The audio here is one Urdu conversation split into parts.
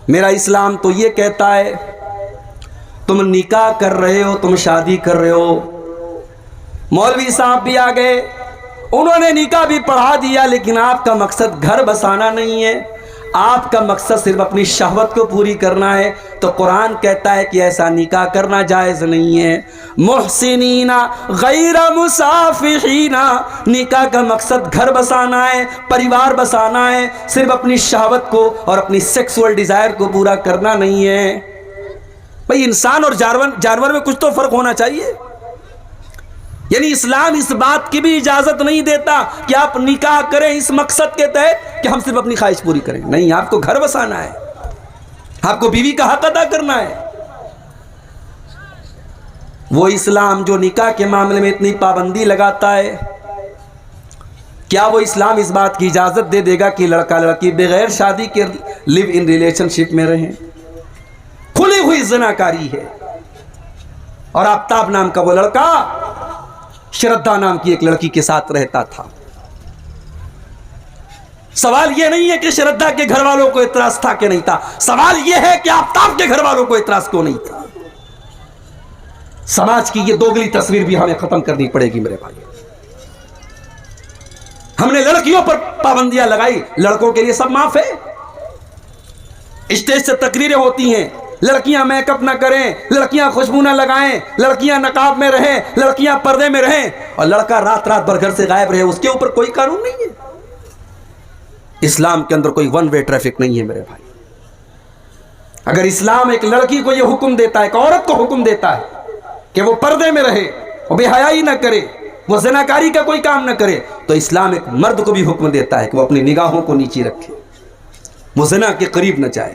میرا اسلام تو یہ کہتا ہے تم نکاح کر رہے ہو، تم شادی کر رہے ہو، مولوی صاحب بھی آ گئے، انہوں نے نکاح بھی پڑھا دیا، لیکن آپ کا مقصد گھر بسانا نہیں ہے، آپ کا مقصد صرف اپنی شہوت کو پوری کرنا ہے، تو قرآن کہتا ہے کہ ایسا نکاح کرنا جائز نہیں ہے۔ محسنین غیر مسافحین، نکاح کا مقصد گھر بسانا ہے، پریوار بسانا ہے، صرف اپنی شہوت کو اور اپنی سیکسول ڈیزائر کو پورا کرنا نہیں ہے۔ بھئی انسان اور جانور میں کچھ تو فرق ہونا چاہیے۔ یعنی اسلام اس بات کی بھی اجازت نہیں دیتا کہ آپ نکاح کریں اس مقصد کے تحت کہ ہم صرف اپنی خواہش پوری کریں، نہیں، آپ کو گھر بسانا ہے، آپ کو بیوی کا حق ادا کرنا ہے۔ وہ اسلام جو نکاح کے معاملے میں اتنی پابندی لگاتا ہے، کیا وہ اسلام اس بات کی اجازت دے گا کہ لڑکا لڑکی بغیر شادی کے لیو ان ریلیشن شپ میں رہیں؟ کھلی ہوئی زناکاری ہے۔ اور آفتاب نام کا وہ لڑکا شردھا نام کی ایک لڑکی کے ساتھ رہتا تھا۔ سوال یہ نہیں ہے کہ شردھا کے گھر والوں کو اعتراض تھا کہ نہیں تھا، سوال یہ ہے کہ آفتاب کے گھر والوں کو اعتراض کیوں نہیں تھا۔ سماج کی یہ دوگلی تصویر بھی ہمیں ختم کرنی پڑے گی میرے بھائی۔ ہم نے لڑکیوں پر پابندیاں لگائی، لڑکوں کے لیے سب معاف ہے۔ اسٹیج سے تقریریں ہوتی ہیں، لڑکیاں میک اپ نہ کریں، لڑکیاں خوشبو نہ لگائیں، لڑکیاں نقاب میں رہیں، لڑکیاں پردے میں رہیں، اور لڑکا رات رات بھر گھر سے غائب رہے، اس کے اوپر کوئی قانون نہیں ہے۔ اسلام کے اندر کوئی ون وے ٹریفک نہیں ہے میرے بھائی۔ اگر اسلام ایک لڑکی کو یہ حکم دیتا ہے، ایک عورت کو حکم دیتا ہے کہ وہ پردے میں رہے، وہ بے حیائی نہ کرے، وہ زناکاری کا کوئی کام نہ کرے، تو اسلام ایک مرد کو بھی حکم دیتا ہے کہ وہ اپنی نگاہوں کو نیچی رکھے، وہ زنا کے قریب نہ جائے۔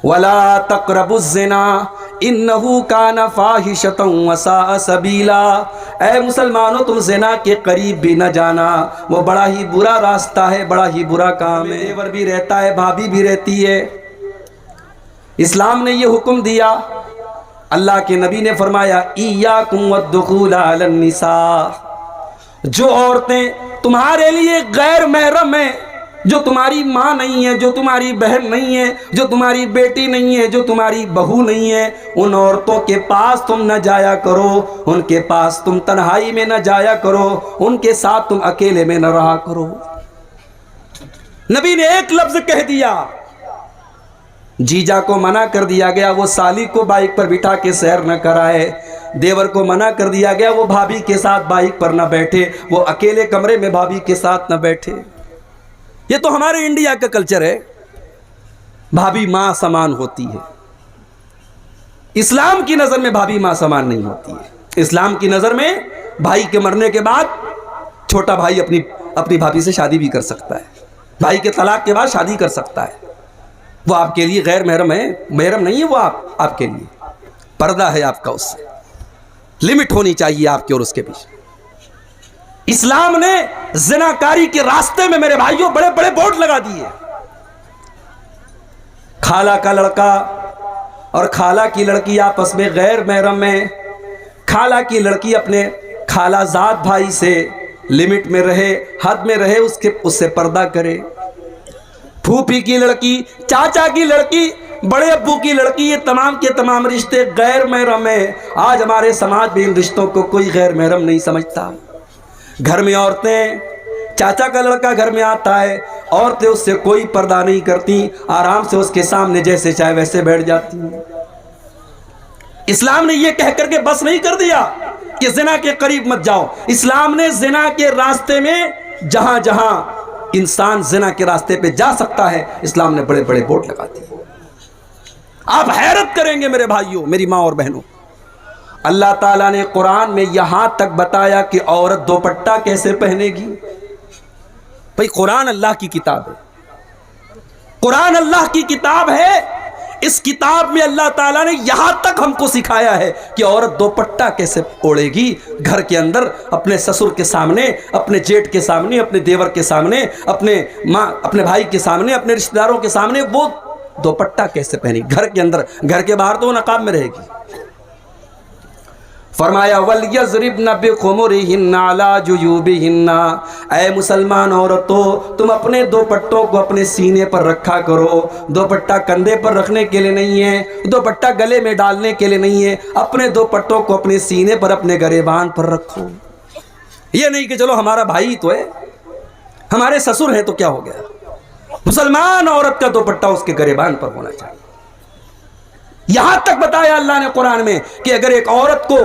وَلَا تَقْرَبُوا الزِّنَا إِنَّهُ كَانَ فَاحِشَةً وَسَاءَ سَبِيلًا، اے مسلمانوں تم زنا کے قریب بھی نہ جانا، وہ بڑا ہی برا راستہ ہے، بڑا ہی برا کام ہے۔ دیور بھی رہتا ہے، بھابھی بھی رہتی ہے۔ اسلام نے یہ حکم دیا، اللہ کے نبی نے فرمایا إِيَّاكُمْ وَالدُّخُولَ عَلَى النِّسَاءِ، جو عورتیں تمہارے لیے غیر محرم ہیں، جو تمہاری ماں نہیں ہے، جو تمہاری بہن نہیں ہے، جو تمہاری بیٹی نہیں ہے، جو تمہاری بہو نہیں ہے، ان عورتوں کے پاس تم نہ جایا کرو، ان کے پاس تم تنہائی میں نہ جایا کرو، ان کے ساتھ تم اکیلے میں نہ رہا کرو۔ نبی نے ایک لفظ کہہ دیا، جیجا کو منع کر دیا گیا وہ سالی کو بائک پر بٹھا کے سیر نہ کرائے، دیور کو منع کر دیا گیا وہ بھابھی کے ساتھ بائک پر نہ بیٹھے، وہ اکیلے کمرے میں بھابھی کے ساتھ نہ بیٹھے۔ یہ تو ہمارے انڈیا کا کلچر ہے، بھابھی ماں سمان ہوتی ہے۔ اسلام کی نظر میں بھابھی ماں سمان نہیں ہوتی ہے۔ اسلام کی نظر میں بھائی کے مرنے کے بعد چھوٹا بھائی اپنی بھابھی سے شادی بھی کر سکتا ہے، بھائی کے طلاق کے بعد شادی کر سکتا ہے، وہ آپ کے لیے غیر محرم ہے، محرم نہیں ہے، وہ آپ کے لیے پردہ ہے، آپ کا اس سے لمٹ ہونی چاہیے آپ کے اور اس کے بیچ۔ اسلام نے زناکاری کے راستے میں میرے بھائیوں بڑے بڑے بورڈ لگا دیے۔ خالہ کا لڑکا اور خالہ کی لڑکی آپس میں غیر محرم میں، خالہ کی لڑکی اپنے خالہ زاد بھائی سے لمٹ میں رہے، حد میں رہے، اس سے پردہ کرے۔ پھوپھی کی لڑکی، چاچا کی لڑکی، بڑے ابو کی لڑکی، یہ تمام کے تمام رشتے غیر محرم ہیں۔ آج ہمارے سماج میں ان رشتوں کو کوئی غیر محرم نہیں سمجھتا۔ گھر میں عورتیں، چاچا کا لڑکا گھر میں آتا ہے، عورتیں اس سے کوئی پردہ نہیں کرتی، آرام سے اس کے سامنے جیسے چاہے ویسے بیٹھ جاتی ہیں۔ اسلام نے یہ کہہ کر کے بس نہیں کر دیا کہ زنا کے قریب مت جاؤ، اسلام نے زنا کے راستے میں جہاں جہاں انسان زنا کے راستے پہ جا سکتا ہے، اسلام نے بڑے بڑے بورڈ لگا دیے۔ آپ حیرت کریں گے میرے بھائیوں، میری ماں اور بہنوں، اللہ تعالیٰ نے قرآن میں یہاں تک بتایا کہ عورت دوپٹہ کیسے پہنے گی۔ بھئی قرآن اللہ کی کتاب ہے، قرآن اللہ کی کتاب ہے، اس کتاب میں اللہ تعالیٰ نے یہاں تک ہم کو سکھایا ہے کہ عورت دوپٹہ کیسے اوڑھے گی گھر کے اندر، اپنے سسر کے سامنے، اپنے جیٹ کے سامنے، اپنے دیور کے سامنے، اپنے بھائی کے سامنے، اپنے رشتہ داروں کے سامنے وہ دوپٹہ کیسے پہنے گی گھر کے اندر، گھر کے باہر تو وہ نقاب میں رہے گی۔ فرمایا وَلْيَضْرِبْنَ بِخُمُرِهِنَّ عَلَى جُيُوبِهِنَّ، اے مسلمان عورتوں تم اپنے دوپٹوں کو اپنے سینے پر رکھا کرو. دوپٹہ کندھے پر رکھنے کے لیے نہیں ہے، دوپٹہ گلے میں ڈالنے کے لیے نہیں ہے، اپنے دوپٹوں کو اپنے سینے پر اپنے گریبان پر رکھو. یہ نہیں کہ چلو ہمارا بھائی تو ہے، ہمارے سسر ہیں تو کیا ہو گیا. مسلمان عورت کا دوپٹہ اس کے گریبان پر ہونا چاہیے. یہاں تک بتایا اللہ نے قرآن میں کہ اگر ایک عورت کو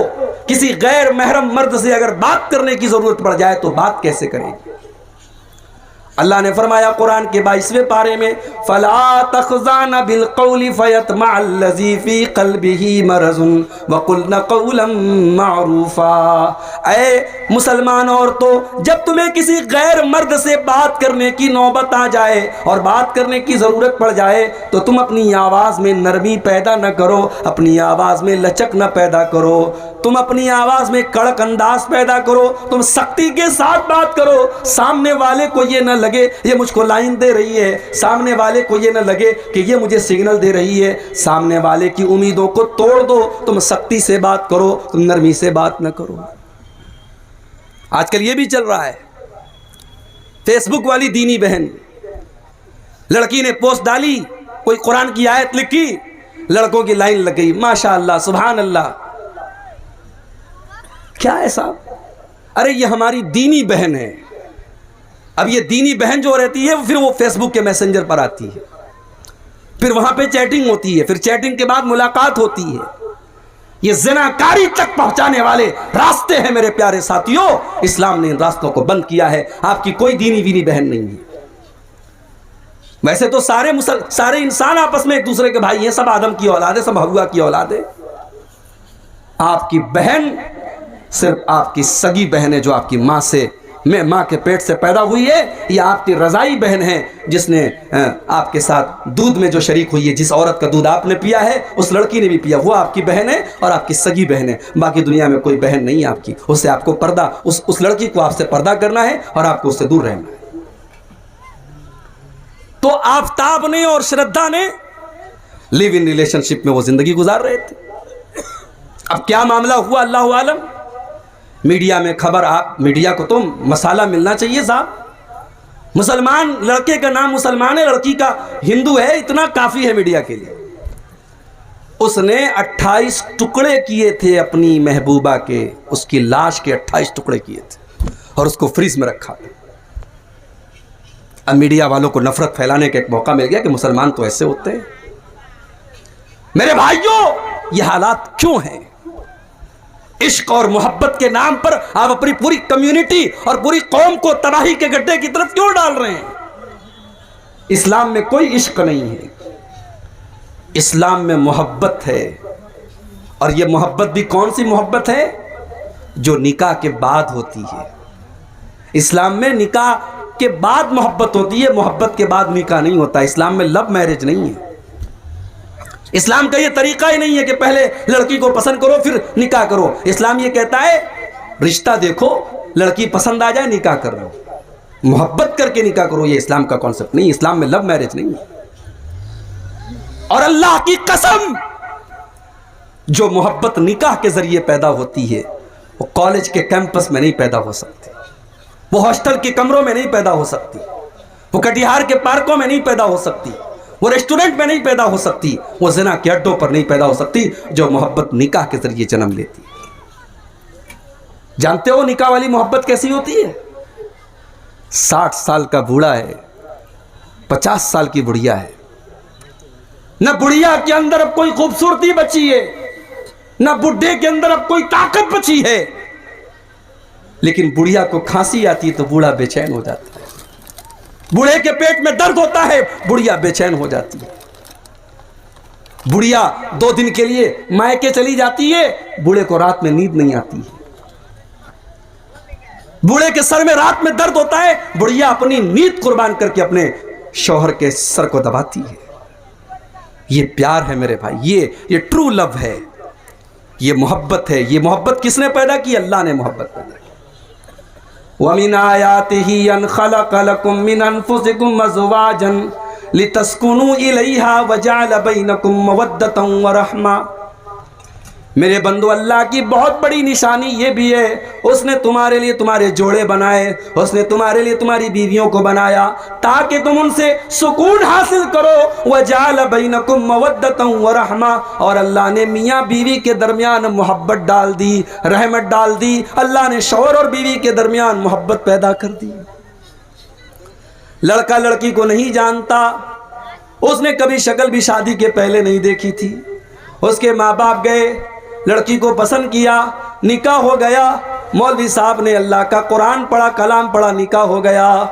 کسی غیر محرم مرد سے اگر بات کرنے کی ضرورت پڑ جائے تو بات کیسے کرے گی. اللہ نے فرمایا قرآن کے 22ویں پارے میں فَلَا تَخْضَعْنَ بِالْقَوْلِ فَيَطْمَعَ الَّذِي فِي قَلْبِهِ مَرَضٌ وَقُلْنَ قَوْلًا مَعْرُوفًا. اے مسلمان عورتوں جب تمہیں کسی غیر مرد سے بات کرنے کی نوبت آ جائے اور بات کرنے کی ضرورت پڑ جائے تو تم اپنی آواز میں نرمی پیدا نہ کرو، اپنی آواز میں لچک نہ پیدا کرو، تم اپنی آواز میں کڑک انداز پیدا کرو، تم سختی کے ساتھ بات کرو. سامنے والے کو یہ نہ لگے یہ مجھ کو لائن دے رہی ہے، سامنے والے کو یہ نہ لگے کہ یہ مجھے سگنل دے رہی ہے. سامنے والے کی امیدوں کو توڑ دو. تم سختی سے بات کرو، تم نرمی سے بات نہ کرو. آج کل یہ بھی چل رہا ہے. فیس بک والی دینی بہن، لڑکی نے پوسٹ ڈالی، کوئی قرآن کی آیت لکھی، لڑکوں کی لائن لگ گئی. ماشاء اللہ، سبحان اللہ. کیا ہے صاحب؟ ارے یہ ہماری دینی بہن ہے. اب یہ دینی بہن جو رہتی ہے پھر وہ فیس بک کے میسنجر پر آتی ہے، پھر وہاں پہ چیٹنگ ہوتی ہے، پھر چیٹنگ کے بعد ملاقات ہوتی ہے. یہ زناکاری تک پہنچانے والے راستے ہیں میرے پیارے ساتھیوں. اسلام نے ان راستوں کو بند کیا ہے. آپ کی کوئی دینی وینی بہن نہیں ہے. ویسے تو سارے انسان آپس میں ایک دوسرے کے بھائی ہیں، سب آدم کی اولاد ہے، سب حوا کی اولاد ہے. آپ کی بہن صرف آپ کی سگی بہن ہے جو آپ کی ماں کے پیٹ سے پیدا ہوئی ہے، یا آپ کی رضائی بہن ہے جس نے آپ کے ساتھ دودھ میں جو شریک ہوئی ہے. جس عورت کا دودھ آپ نے پیا ہے اس لڑکی نے بھی پیا، وہ آپ کی بہن ہے اور آپ کی سگی بہن ہے. باقی دنیا میں کوئی بہن نہیں ہے آپ کی. اس سے آپ کو پردہ، اس لڑکی کو آپ سے پردہ کرنا ہے اور آپ کو اس سے دور رہنا ہے. تو آفتاب نے اور شردھا نے لیو ان ریلیشن شپ میں وہ زندگی گزار رہے تھے. اب کیا معاملہ ہوا اللہ عالم. میڈیا میں خبر، آپ میڈیا کو تو مسالہ ملنا چاہیے صاحب. مسلمان لڑکے کا نام مسلمان ہے، لڑکی کا ہندو ہے، اتنا کافی ہے میڈیا کے لیے. اس نے 28 ٹکڑے کیے تھے اپنی محبوبہ کے، اس کی لاش کے 28 ٹکڑے کیے تھے اور اس کو فریز میں رکھا. اب میڈیا والوں کو نفرت پھیلانے کا ایک موقع مل گیا کہ مسلمان تو ایسے ہوتے ہیں. میرے بھائیوں یہ حالات کیوں ہیں؟ عشق اور محبت کے نام پر آپ اپنی پوری کمیونٹی اور پوری قوم کو تباہی کے گڈھے کی طرف کیوں ڈال رہے ہیں؟ اسلام میں کوئی عشق نہیں ہے، اسلام میں محبت ہے. اور یہ محبت بھی کون سی محبت ہے؟ جو نکاح کے بعد ہوتی ہے. اسلام میں نکاح کے بعد محبت ہوتی ہے، محبت کے بعد نکاح نہیں ہوتا. اسلام میں لو میرج نہیں ہے. اسلام کا یہ طریقہ ہی نہیں ہے کہ پہلے لڑکی کو پسند کرو پھر نکاح کرو. اسلام یہ کہتا ہے رشتہ دیکھو، لڑکی پسند آ جائے نکاح کر لو، محبت کر کے نکاح کرو. یہ اسلام کا کانسیپٹ نہیں. اسلام میں لو میرج نہیں ہے. اور اللہ کی قسم جو محبت نکاح کے ذریعے پیدا ہوتی ہے وہ کالج کے کیمپس میں نہیں پیدا ہو سکتی، وہ ہاسٹل کے کمروں میں نہیں پیدا ہو سکتی، وہ کٹیہار کے پارکوں میں نہیں پیدا ہو سکتی، وہ ریسٹورنٹ میں نہیں پیدا ہو سکتی، وہ زنا کے اڈوں پر نہیں پیدا ہو سکتی. جو محبت نکاح کے ذریعے جنم لیتی ہے. جانتے ہو نکاح والی محبت کیسی ہوتی ہے؟ 60 سال کا بوڑھا ہے، 50 سال کی بڑھیا ہے. نہ بڑھیا کے اندر اب کوئی خوبصورتی بچی ہے، نہ بڈھے کے اندر اب کوئی طاقت بچی ہے، لیکن بڑھیا کو کھانسی آتی ہے تو بوڑھا بے چین ہو جاتا ہے. بوڑھے کے پیٹ میں درد ہوتا ہے، بڑھیا بے چین ہو جاتی ہے. بڑھیا 2 دن کے لیے مائکے چلی جاتی ہے، بوڑھے کو رات میں نیند نہیں آتی ہے. بوڑھے کے سر میں رات میں درد ہوتا ہے، بڑھیا اپنی نیند قربان کر کے اپنے شوہر کے سر کو دباتی ہے. یہ پیار ہے میرے بھائی، یہ ٹرو لو ہے، یہ محبت ہے. یہ محبت کس نے پیدا کی؟ اللہ نے محبت پیدا کی. وَمِنْ آيَاتِهِ أَنْ خَلَقَ لَكُم مِّنْ أَنفُسِكُمْ أَزْوَاجًا لِتَسْكُنُوا إِلَيْهَا وَجَعَلَ بَيْنَكُم مَّوَدَّةً وَرَحْمَةً. میرے بندو اللہ کی بہت بڑی نشانی یہ بھی ہے اس نے تمہارے لیے تمہارے جوڑے بنائے، اس نے تمہارے لیے تمہاری بیویوں کو بنایا تاکہ تم ان سے سکون حاصل کرو۔ وَجَعَلَ بَيْنَكُمْ مَوَدَّةً وَرَحْمَةً، اور اللہ نے میاں بیوی کے درمیان محبت ڈال دی، رحمت ڈال دی۔ اللہ نے شوہر اور بیوی کے درمیان محبت پیدا کر دی۔ لڑکا لڑکی کو نہیں جانتا، اس نے کبھی شکل بھی شادی کے پہلے نہیں دیکھی تھی، اس کے ماں باپ گئے، لڑکی کو پسند کیا، نکاح ہو گیا، مولوی صاحب نے اللہ کا قرآن پڑھا، کلام پڑھا، نکاح ہو گیا۔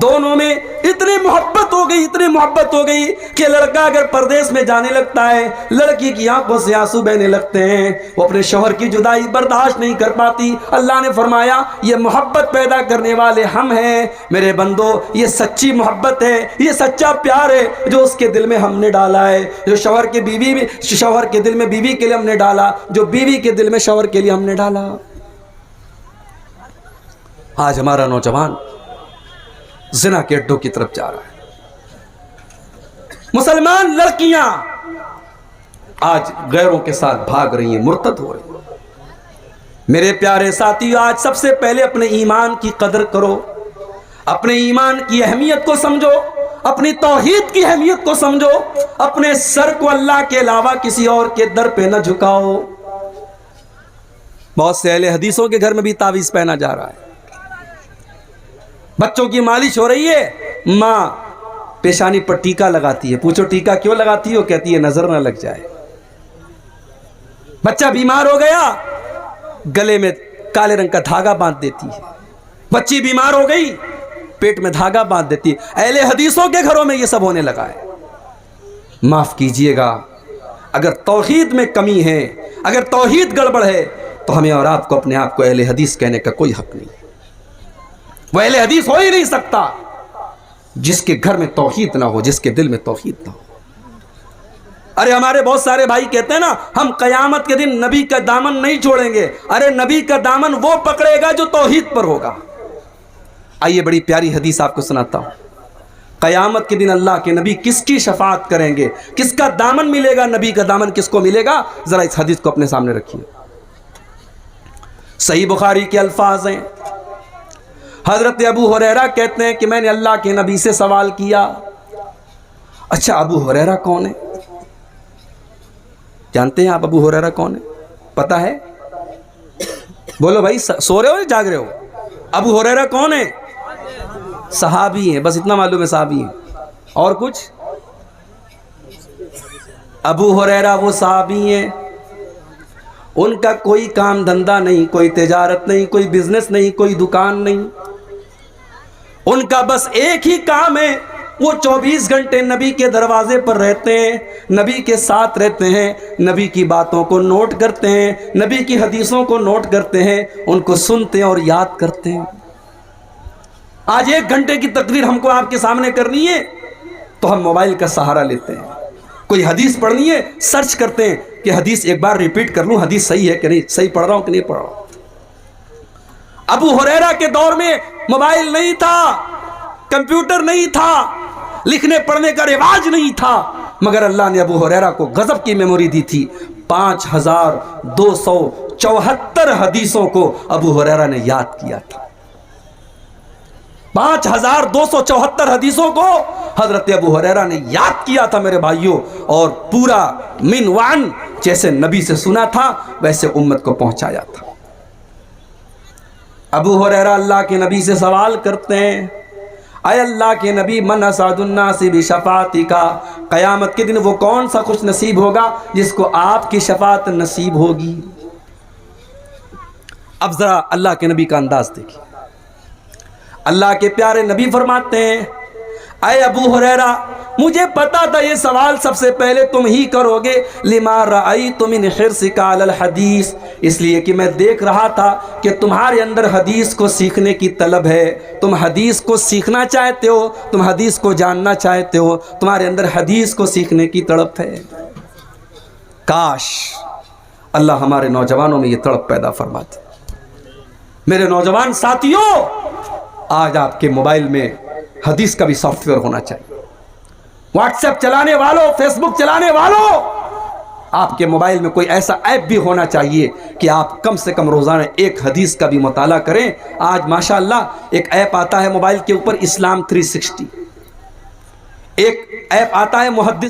دونوں میں اتنی محبت ہو گئی، اتنی محبت ہو گئی کہ لڑکا اگر پردیس میں جانے لگتا ہے لڑکی کی آنکھوں سے آنسو بہنے لگتے ہیں، وہ اپنے شوہر کی جدائی برداشت نہیں کر پاتی۔ اللہ نے فرمایا یہ محبت پیدا کرنے والے ہم ہیں۔ میرے بندو یہ سچی محبت ہے، یہ سچا پیار ہے جو اس کے دل میں ہم نے ڈالا ہے، جو شوہر کے دل میں بیوی کے لیے ہم نے ڈالا، جو بیوی کے دل میں شوہر کے لیے ہم نے ڈالا۔ آج ہمارا نوجوان زنا کے اڈوں کی طرف جا رہا ہے۔ مسلمان لڑکیاں آج غیروں کے ساتھ بھاگ رہی ہیں، مرتد ہو رہی ہیں۔ میرے پیارے ساتھیو، آج سب سے پہلے اپنے ایمان کی قدر کرو، اپنے ایمان کی اہمیت کو سمجھو، اپنی توحید کی اہمیت کو سمجھو، اپنے سر کو اللہ کے علاوہ کسی اور کے در پہ نہ جھکاؤ۔ بہت سے اہل حدیثوں کے گھر میں بھی تعویذ پہنا جا رہا ہے، بچوں کی مالش ہو رہی ہے، ماں پیشانی پر ٹیکا لگاتی ہے، پوچھو ٹیکا کیوں لگاتی ہو؟ کہتی ہے نظر نہ لگ جائے۔ بچہ بیمار ہو گیا، گلے میں کالے رنگ کا دھاگا باندھ دیتی ہے۔ بچی بیمار ہو گئی، پیٹ میں دھاگا باندھ دیتی ہے۔ اہل حدیثوں کے گھروں میں یہ سب ہونے لگا ہے۔ معاف کیجئے گا، اگر توحید میں کمی ہے، اگر توحید گڑبڑ ہے تو ہمیں اور آپ کو اپنے آپ کو اہل حدیث کہنے کا کوئی حق نہیں۔ وہ اہل حدیث ہو ہی نہیں سکتا جس کے گھر میں توحید نہ ہو، جس کے دل میں توحید نہ ہو۔ ارے ہمارے بہت سارے بھائی کہتے ہیں نا ہم قیامت کے دن نبی کا دامن نہیں چھوڑیں گے۔ ارے نبی کا دامن وہ پکڑے گا جو توحید پر ہوگا۔ آئیے بڑی پیاری حدیث آپ کو سناتا ہوں۔ قیامت کے دن اللہ کے نبی کس کی شفاعت کریں گے، کس کا دامن ملے گا، نبی کا دامن کس کو ملے گا؟ ذرا اس حدیث کو اپنے سامنے رکھیے۔ صحیح بخاری کے الفاظ ہیں، حضرت ابو ہریرہ کہتے ہیں کہ میں نے اللہ کے نبی سے سوال کیا۔ اچھا ابو ہریرہ کون ہے؟ جانتے ہیں آپ ابو ہریرہ کون ہے؟ پتہ ہے؟ بولو بھائی، سو رہے ہو یا جاگ رہے ہو؟ ابو ہریرہ کون ہے؟ صحابی ہیں، بس اتنا معلوم ہے صحابی ہیں، اور کچھ؟ ابو ہریرہ وہ صحابی ہیں، ان کا کوئی کام دھندا نہیں، کوئی تجارت نہیں، کوئی بزنس نہیں، کوئی دکان نہیں، ان کا بس ایک ہی کام ہے، وہ 24 گھنٹے نبی کے دروازے پر رہتے ہیں، نبی کے ساتھ رہتے ہیں، نبی کی باتوں کو نوٹ کرتے ہیں، نبی کی حدیثوں کو نوٹ کرتے ہیں، ان کو سنتے ہیں اور یاد کرتے ہیں۔ آج 1 گھنٹے کی تقریر ہم کو آپ کے سامنے کرنی ہے تو ہم موبائل کا سہارا لیتے ہیں، کوئی حدیث پڑھنی ہے سرچ کرتے ہیں کہ حدیث ایک بار ریپیٹ کر لوں، حدیث صحیح ہے کہ نہیں، صحیح پڑھ رہا ہوں کہ نہیں پڑھ رہا ہوں۔ ابو ہریرہ کے دور میں موبائل نہیں تھا، کمپیوٹر نہیں تھا، لکھنے پڑھنے کا رواج نہیں تھا، مگر اللہ نے ابو ہریرہ کو غضب کی میموری دی تھی۔ 5274 حدیثوں کو ابو ہریرہ نے یاد کیا تھا۔ 5274 حدیثوں کو حضرت ابو ہریرہ نے یاد کیا تھا میرے بھائیوں، اور پورا من وعن جیسے نبی سے سنا تھا ویسے امت کو پہنچایا تھا۔ ابو ہریرہ اللہ کے نبی سے سوال کرتے ہیں، اے اللہ کے نبی من اسعد الناس بشفاعتک، قیامت کے دن وہ کون سا خوش نصیب ہوگا جس کو آپ کی شفاعت نصیب ہوگی؟ اب ذرا اللہ کے نبی کا انداز دیکھیں۔ اللہ کے پیارے نبی فرماتے ہیں، اے ابو ہریرہ مجھے پتا تھا یہ سوال سب سے پہلے تم ہی کرو گے، لما رأیت من حرصک علی الحدیث، اس لیے کہ میں دیکھ رہا تھا کہ تمہارے اندر حدیث کو سیکھنے کی طلب ہے، تم حدیث کو سیکھنا چاہتے ہو، تم حدیث کو جاننا چاہتے ہو، تمہارے اندر حدیث کو سیکھنے کی تڑپ ہے۔ کاش اللہ ہمارے نوجوانوں میں یہ تڑپ پیدا فرماتے۔ میرے نوجوان ساتھیوں، آج آپ کے موبائل میں حدیث کا بھی سافٹ ویئر ہونا چاہیے۔ واٹس ایپ چلانے والوں، فیس بک چلانے والوں، آپ کے موبائل میں کوئی ایسا ایپ بھی ہونا چاہیے کہ آپ کم سے کم روزانہ ایک حدیث کا بھی مطالعہ کریں۔ آج ماشاءاللہ ایک ایپ آتا ہے موبائل کے اوپر، اسلام 360، ایک ایپ آتا ہے محدث